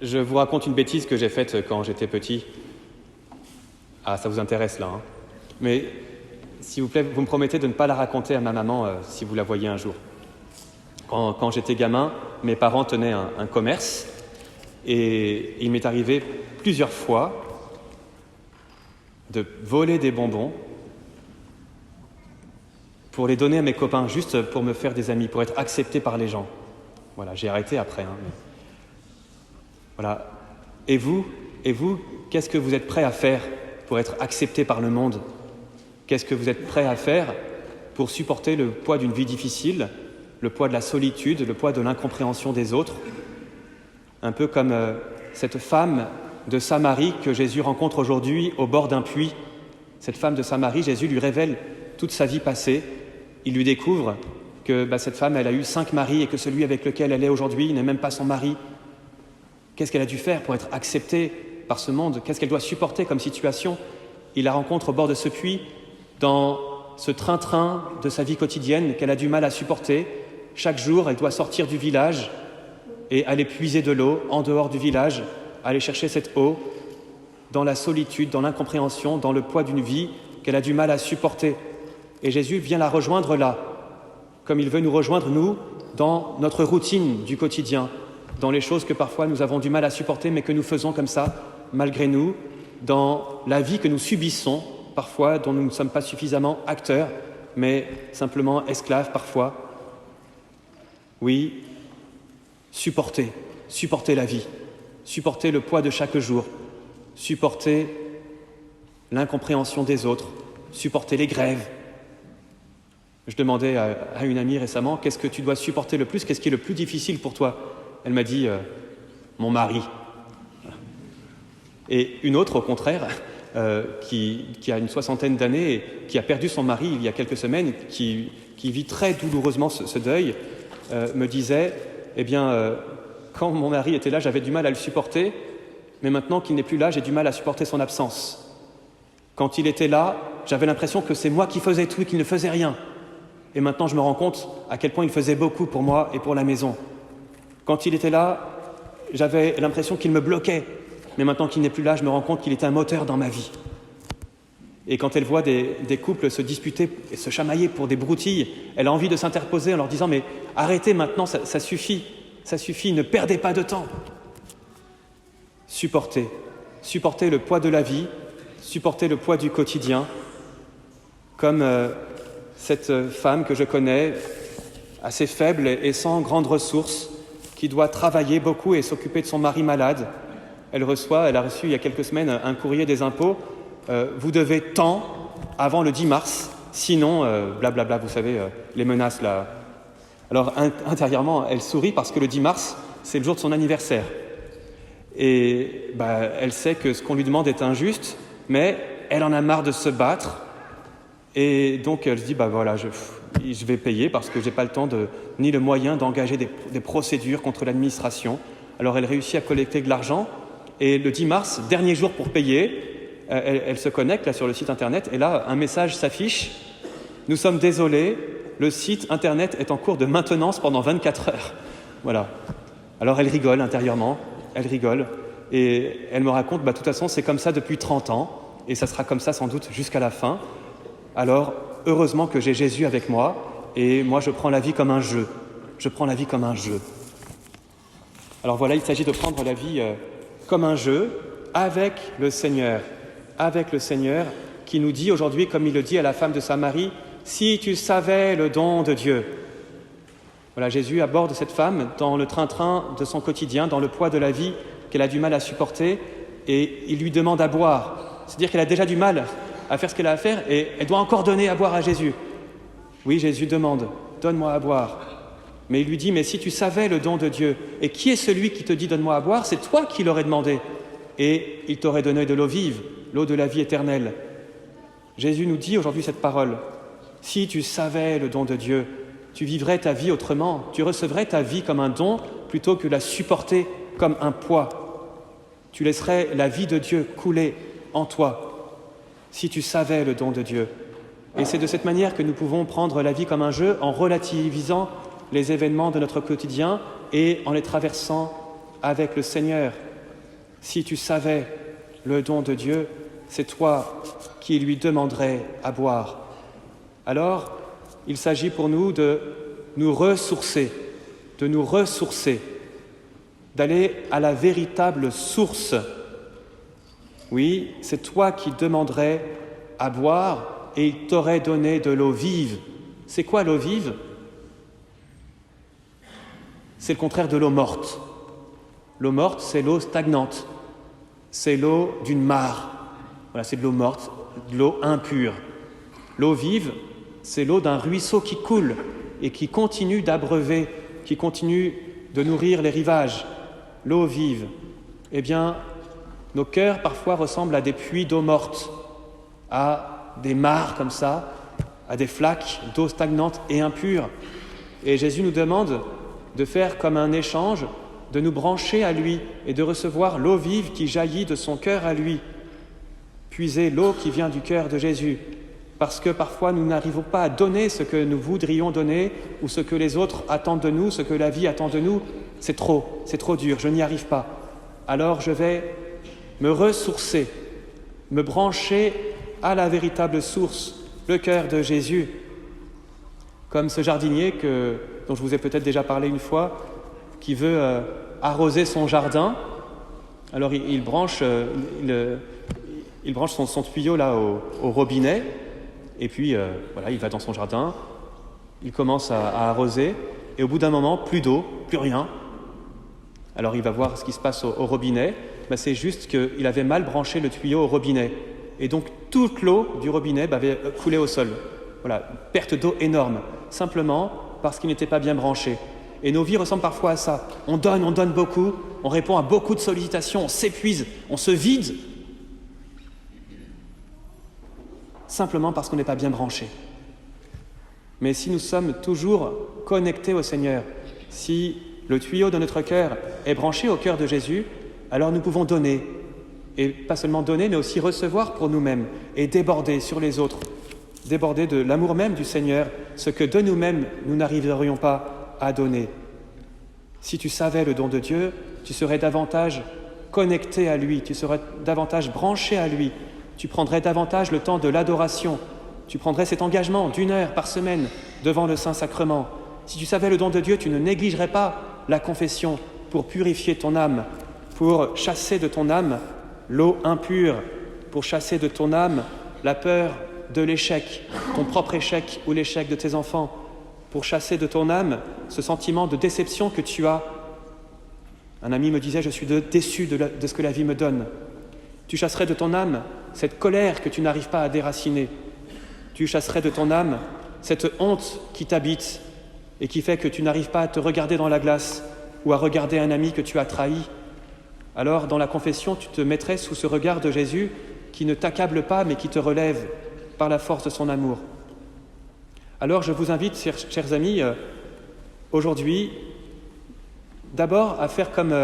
Je vous raconte une bêtise que j'ai faite quand j'étais petit. Ah, ça vous intéresse là, hein. Mais s'il vous plaît, vous me promettez de ne pas la raconter à ma maman si vous la voyez un jour. Quand j'étais gamin, mes parents tenaient un commerce et il m'est arrivé plusieurs fois de voler des bonbons pour les donner à mes copains, juste pour me faire des amis, pour être accepté par les gens. Voilà, j'ai arrêté après, hein, mais... Voilà. Et vous, qu'est-ce que vous êtes prêts à faire pour être accepté par le monde? Qu'est-ce que vous êtes prêts à faire pour supporter le poids d'une vie difficile, le poids de la solitude, le poids de l'incompréhension des autres? Un peu comme cette femme de Samarie que Jésus rencontre aujourd'hui au bord d'un puits. Cette femme de Samarie, Jésus lui révèle toute sa vie passée. Il lui découvre que cette femme, elle a eu 5 maris et que celui avec lequel elle est aujourd'hui n'est même pas son mari. Qu'est-ce qu'elle a dû faire pour être acceptée par ce monde? Qu'est-ce qu'elle doit supporter comme situation? Il la rencontre au bord de ce puits, dans ce train-train de sa vie quotidienne qu'elle a du mal à supporter. Chaque jour, elle doit sortir du village et aller puiser de l'eau en dehors du village, aller chercher cette eau dans la solitude, dans l'incompréhension, dans le poids d'une vie qu'elle a du mal à supporter. Et Jésus vient la rejoindre là, comme il veut nous rejoindre, nous, dans notre routine du quotidien, dans les choses que parfois nous avons du mal à supporter, mais que nous faisons comme ça, malgré nous, dans la vie que nous subissons, parfois, dont nous ne sommes pas suffisamment acteurs, mais simplement esclaves parfois. Oui, supporter la vie, supporter le poids de chaque jour, supporter l'incompréhension des autres, supporter les grèves. Je demandais à une amie récemment, qu'est-ce que tu dois supporter le plus, qu'est-ce qui est le plus difficile pour toi? Elle m'a dit, mon mari. Et une autre, au contraire, qui a une 60aine d'années et qui a perdu son mari il y a quelques semaines, qui vit très douloureusement ce deuil, me disait, quand mon mari était là, j'avais du mal à le supporter, mais maintenant qu'il n'est plus là, j'ai du mal à supporter son absence. Quand il était là, j'avais l'impression que c'est moi qui faisais tout et qu'il ne faisait rien. Et maintenant, je me rends compte à quel point il faisait beaucoup pour moi et pour la maison. Quand il était là, j'avais l'impression qu'il me bloquait. Mais maintenant qu'il n'est plus là, je me rends compte qu'il est un moteur dans ma vie. Et quand elle voit des couples se disputer et se chamailler pour des broutilles, elle a envie de s'interposer en leur disant « Mais arrêtez maintenant, ça suffit, ne perdez pas de temps. » Supporter le poids de la vie, supporter le poids du quotidien, comme cette femme que je connais, assez faible et sans grandes ressources, qui doit travailler beaucoup et s'occuper de son mari malade. Elle a reçu il y a quelques semaines un courrier des impôts. Vous devez tant avant le 10 mars, sinon, blablabla, vous savez, les menaces là. Alors intérieurement, elle sourit parce que le 10 mars, c'est le jour de son anniversaire. Et elle sait que ce qu'on lui demande est injuste, mais elle en a marre de se battre. Et donc elle se dit, voilà, je vais payer parce que je n'ai pas le temps ni le moyen d'engager des procédures contre l'administration. Alors elle réussit à collecter de l'argent et le 10 mars, dernier jour pour payer, elle se connecte là, sur le site internet et là, un message s'affiche. Nous sommes désolés, le site internet est en cours de maintenance pendant 24 heures. Voilà. Alors elle rigole intérieurement, et elle me raconte, de toute façon, c'est comme ça depuis 30 ans et ça sera comme ça sans doute jusqu'à la fin. Alors, heureusement que j'ai Jésus avec moi, et moi je prends la vie comme un jeu. Alors voilà, il s'agit de prendre la vie comme un jeu avec le Seigneur qui nous dit aujourd'hui, comme il le dit à la femme de Samarie, « Si tu savais le don de Dieu ». Voilà, Jésus aborde cette femme dans le train-train de son quotidien, dans le poids de la vie qu'elle a du mal à supporter, et il lui demande à boire. C'est-à-dire qu'elle a déjà du mal à faire ce qu'elle a à faire et elle doit encore donner à boire à Jésus. Oui, Jésus demande, donne-moi à boire. Mais il lui dit, mais si tu savais le don de Dieu, et qui est celui qui te dit donne-moi à boire? C'est toi qui l'aurais demandé. Et il t'aurait donné de l'eau vive, l'eau de la vie éternelle. Jésus nous dit aujourd'hui cette parole. Si tu savais le don de Dieu, tu vivrais ta vie autrement. Tu recevrais ta vie comme un don plutôt que la supporter comme un poids. Tu laisserais la vie de Dieu couler en toi. Si tu savais le don de Dieu. Et c'est de cette manière que nous pouvons prendre la vie comme un jeu en relativisant les événements de notre quotidien et en les traversant avec le Seigneur. Si tu savais le don de Dieu, c'est toi qui lui demanderais à boire. Alors, il s'agit pour nous de nous ressourcer, d'aller à la véritable source. Oui, c'est toi qui demanderais à boire et il t'aurait donné de l'eau vive. C'est quoi l'eau vive ? C'est le contraire de l'eau morte. L'eau morte, c'est l'eau stagnante. C'est l'eau d'une mare. Voilà, c'est de l'eau morte, de l'eau impure. L'eau vive, c'est l'eau d'un ruisseau qui coule et qui continue d'abreuver, qui continue de nourrir les rivages. L'eau vive. Eh bien, nos cœurs parfois ressemblent à des puits d'eau morte, à des mares comme ça, à des flaques d'eau stagnante et impure. Et Jésus nous demande de faire comme un échange, de nous brancher à lui et de recevoir l'eau vive qui jaillit de son cœur à lui. Puiser l'eau qui vient du cœur de Jésus. Parce que parfois nous n'arrivons pas à donner ce que nous voudrions donner ou ce que les autres attendent de nous, ce que la vie attend de nous. C'est trop dur, je n'y arrive pas. Alors je vais me ressourcer, me brancher à la véritable source, le cœur de Jésus. Comme ce jardinier dont je vous ai peut-être déjà parlé une fois, qui veut arroser son jardin. Alors il branche son tuyau là au robinet, et puis voilà, il va dans son jardin, il commence à arroser, et au bout d'un moment, plus d'eau, plus rien. Alors il va voir ce qui se passe au robinet. C'est juste qu'il avait mal branché le tuyau au robinet. Et donc toute l'eau du robinet avait coulé au sol. Voilà, perte d'eau énorme, simplement parce qu'il n'était pas bien branché. Et nos vies ressemblent parfois à ça. On donne beaucoup, on répond à beaucoup de sollicitations, on s'épuise, on se vide, simplement parce qu'on n'est pas bien branché. Mais si nous sommes toujours connectés au Seigneur, si le tuyau de notre cœur est branché au cœur de Jésus, alors nous pouvons donner, et pas seulement donner, mais aussi recevoir pour nous-mêmes, et déborder sur les autres, déborder de l'amour même du Seigneur, ce que de nous-mêmes nous n'arriverions pas à donner. Si tu savais le don de Dieu, tu serais davantage connecté à lui, tu serais davantage branché à lui, tu prendrais davantage le temps de l'adoration, tu prendrais cet engagement d'1 heure par semaine devant le Saint-Sacrement. Si tu savais le don de Dieu, tu ne négligerais pas la confession pour purifier ton âme, pour chasser de ton âme l'eau impure, pour chasser de ton âme la peur de l'échec, ton propre échec ou l'échec de tes enfants, pour chasser de ton âme ce sentiment de déception que tu as. Un ami me disait « Je suis déçu de ce que la vie me donne ». Tu chasserais de ton âme cette colère que tu n'arrives pas à déraciner. Tu chasserais de ton âme cette honte qui t'habite et qui fait que tu n'arrives pas à te regarder dans la glace ou à regarder un ami que tu as trahi. Alors, dans la confession, tu te mettrais sous ce regard de Jésus qui ne t'accable pas mais qui te relève par la force de son amour. Alors, je vous invite, chers amis, aujourd'hui, d'abord à faire comme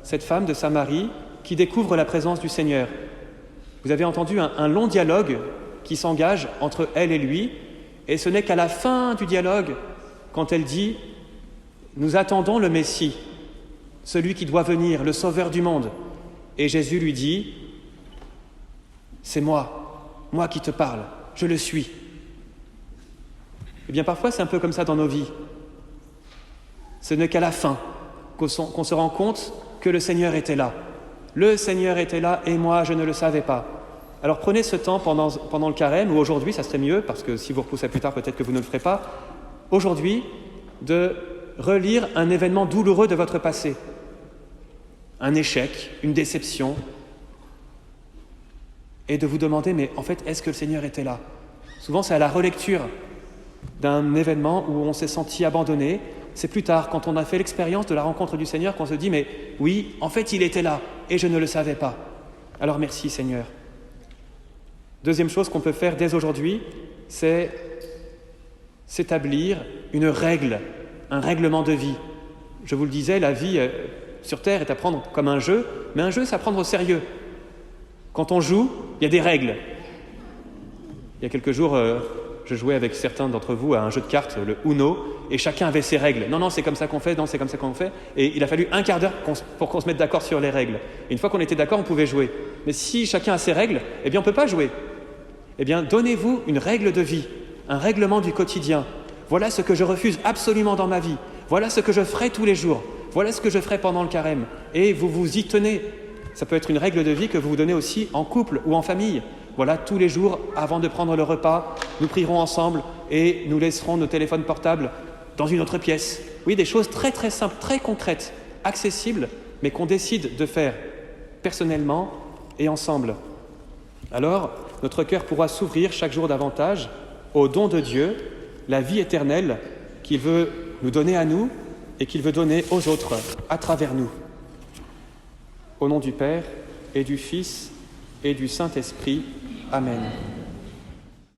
cette femme de Samarie qui découvre la présence du Seigneur. Vous avez entendu un long dialogue qui s'engage entre elle et lui, et ce n'est qu'à la fin du dialogue, quand elle dit « Nous attendons le Messie, celui qui doit venir, le Sauveur du monde. » Et Jésus lui dit « C'est moi qui te parle, je le suis. » Eh bien parfois c'est un peu comme ça dans nos vies. Ce n'est qu'à la fin qu'on se rend compte que le Seigneur était là. Le Seigneur était là et moi je ne le savais pas. Alors prenez ce temps pendant le carême, ou aujourd'hui, ça serait mieux, parce que si vous repoussez plus tard, peut-être que vous ne le ferez pas, aujourd'hui, de relire un événement douloureux de votre passé. Un échec, une déception, et de vous demander, mais en fait, est-ce que le Seigneur était là ? Souvent, c'est à la relecture d'un événement où on s'est senti abandonné. C'est plus tard, quand on a fait l'expérience de la rencontre du Seigneur, qu'on se dit, mais oui, en fait, il était là, et je ne le savais pas. Alors merci, Seigneur. Deuxième chose qu'on peut faire dès aujourd'hui, c'est s'établir une règle, un règlement de vie. Je vous le disais, la vie sur Terre est à prendre comme un jeu, mais un jeu, c'est à prendre au sérieux. Quand on joue, il y a des règles. Il y a quelques jours, je jouais avec certains d'entre vous à un jeu de cartes, le Uno, et chacun avait ses règles. Non, c'est comme ça qu'on fait, non, c'est comme ça qu'on fait. Et il a fallu un quart d'heure pour qu'on se mette d'accord sur les règles. Et une fois qu'on était d'accord, on pouvait jouer. Mais si chacun a ses règles, eh bien on ne peut pas jouer. Eh bien, donnez-vous une règle de vie, un règlement du quotidien. Voilà ce que je refuse absolument dans ma vie. Voilà ce que je ferai tous les jours. Voilà ce que je ferai pendant le carême. Et vous vous y tenez. Ça peut être une règle de vie que vous vous donnez aussi en couple ou en famille. Voilà, tous les jours, avant de prendre le repas, nous prierons ensemble et nous laisserons nos téléphones portables dans une autre pièce. Oui, des choses très très simples, très concrètes, accessibles, mais qu'on décide de faire personnellement et ensemble. Alors, notre cœur pourra s'ouvrir chaque jour davantage au don de Dieu, la vie éternelle qu'il veut nous donner à nous et qu'il veut donner aux autres à travers nous. Au nom du Père et du Fils et du Saint-Esprit. Amen.